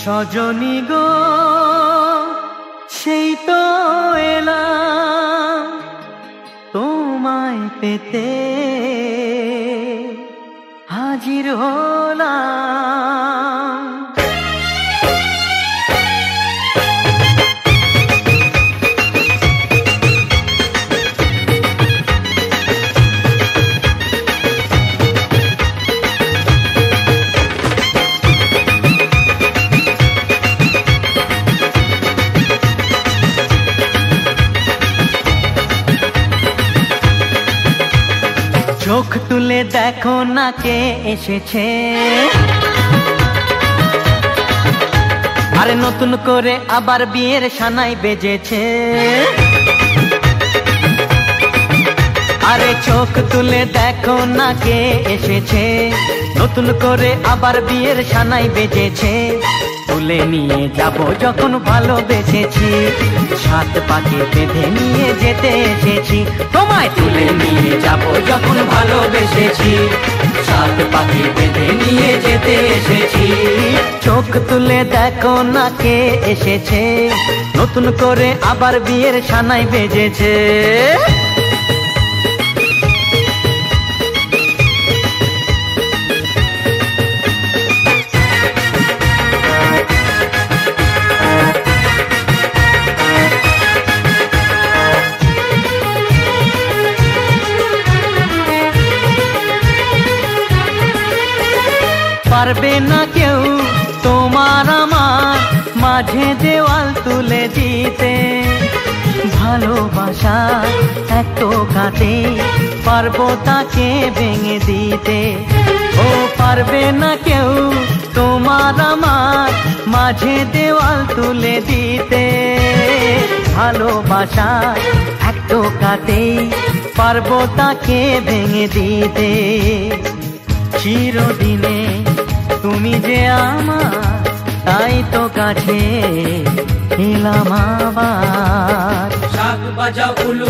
সজনী গো সেই তো এলাম তোমায় পেতে হাজির হলাম। চোখ তুলে দেখো না কে এসেছে, আরে নতুন করে আবার বিয়ের সানাই বেজেছে। আরে চোখ তুলে দেখো না কে এসেছে, নতুন করে আবার বিয়ের সানাই বেজেছে। তুলে নিয়ে যাব যখন ভালোবেসেছি, সাত পাকে বেঁধে নিয়ে যেতে এসেছি। তোমায় তুলে নিয়ে যাব যখন ভালোবেসেছি, সাত পাকে বেঁধে নিয়ে যেতে এসেছি। চোখ তুলে দেখো না কে এসেছে, নতুন করে আবার বিয়ের সানাই বেজেছে। পারবে না কেউ তোমার আমার মাঝে দেওয়াল তুলে দিতে, ভালোবাসা এত কাটে পারবো তাকে ভেঙে দিতে। ও পারবে না কেউ তোমার আমার মাঝে দেওয়াল তুলে দিতে, ভালোবাসা এত কাটে পারবো তাকে ভেঙে দিতে। চিরদিনে তুমি যে আমার, তাই তো কাছে এলাম আবার। শাক বাজাও উলু